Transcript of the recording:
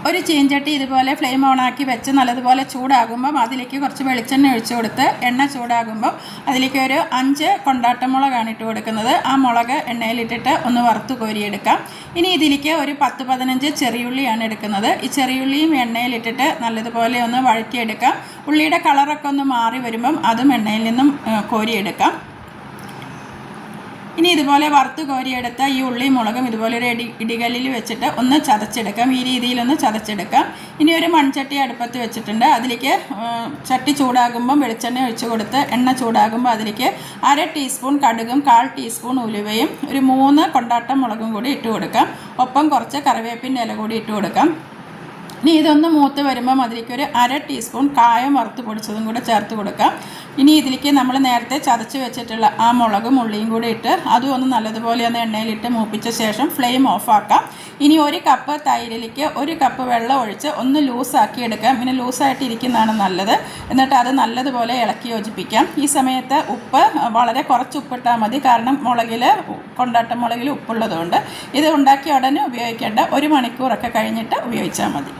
ഒരു ചീഞ്ചട്ടി ഇതുപോലെ ഫ്ലെയിം ഓണാക്കി വെച്ച് നല്ലതുപോലെ ചൂടാകുമ്പം അതിലേക്ക് കുറച്ച് വെളിച്ചെണ്ണ ഒഴിച്ചു കൊടുത്ത് എണ്ണ ചൂടാകുമ്പം അതിലേക്ക് ഒരു 5 കൊണ്ടാട്ടമുളകാണ് ഇട്ട് കൊടുക്കുന്നത്. ആ മുളക് എണ്ണയിലിട്ടിട്ട് ഒന്ന് വറുത്ത് കോരിയെടുക്കാം. ഇനി ഇതിലേക്ക് ഒരു 10-15 ചെറിയുള്ളിയാണ് എടുക്കുന്നത്. ഈ ചെറിയുള്ളിയും എണ്ണയിലിട്ടിട്ട് നല്ലതുപോലെ ഒന്ന് വഴറ്റിയെടുക്കാം. ഉള്ളിയുടെ കളറൊക്കെ ഒന്ന് മാറി വരുമ്പം അതും എണ്ണയിൽ നിന്നും കോരിയെടുക്കാം. ഇനി ഇതുപോലെ വറുത്ത് കോരിയെടുത്ത ഈ ഉള്ളിയും മുളകും ഇതുപോലെ ഒരു ഇടികല്ലിൽ വെച്ചിട്ട് ഒന്ന് ചതച്ചെടുക്കാം. ഈ രീതിയിലൊന്ന് ചതച്ചെടുക്കാം. ഇനി ഒരു മൺചട്ടി അടുപ്പത്ത് വെച്ചിട്ടുണ്ട്. അതിലേക്ക് ചട്ടി ചൂടാകുമ്പം വെളിച്ചെണ്ണ ഒഴിച്ച് കൊടുത്ത് എണ്ണ ചൂടാകുമ്പോൾ അതിലേക്ക് 1/2 ടീസ്പൂൺ കടുകും 1/4 ടീസ്പൂൺ ഉലുവയും ഒരു 3 കൊണ്ടാട്ടം മുളകും കൂടി ഇട്ട് കൊടുക്കാം. ഒപ്പം കുറച്ച് കറിവേപ്പിൻ്റെ ഇല കൂടി ഇട്ട് കൊടുക്കാം. ഇനി ഇതൊന്ന് മൂത്ത് വരുമ്പം അതിലേക്ക് ഒരു 1/2 ടീസ്പൂൺ കായം വറുത്ത് പൊടിച്ചതും കൂടെ ചേർത്ത് കൊടുക്കാം. ഇനി ഇതിലേക്ക് നമ്മൾ നേരത്തെ ചതച്ച് വെച്ചിട്ടുള്ള ആ മുളകും ഉള്ളിയും കൂടി ഇട്ട് അതും ഒന്ന് നല്ലതുപോലെ ഒന്ന് എണ്ണയിലിട്ട് മൂപ്പിച്ച ശേഷം ഫ്ലെയിം ഓഫാക്കാം. ഇനി 1 കപ്പ് തൈരിലേക്ക് 1 കപ്പ് വെള്ളം ഒഴിച്ച് ഒന്ന് ലൂസാക്കി എടുക്കാം. ഇങ്ങനെ ലൂസായിട്ട് ഇരിക്കുന്നതാണ് നല്ലത്. എന്നിട്ട് അത് നല്ലതുപോലെ ഇളക്കി യോജിപ്പിക്കാം. ഈ സമയത്ത് ഉപ്പ് വളരെ കുറച്ച് ഉപ്പിട്ടാൽ മതി. കാരണം കൊണ്ടാട്ടം മുളകിൽ ഉപ്പുള്ളതുകൊണ്ട് ഇത് ഉണ്ടാക്കിയ ഉടനെ ഉപയോഗിക്കേണ്ട, 1 മണിക്കൂറൊക്കെ കഴിഞ്ഞിട്ട് ഉപയോഗിച്ചാൽ മതി.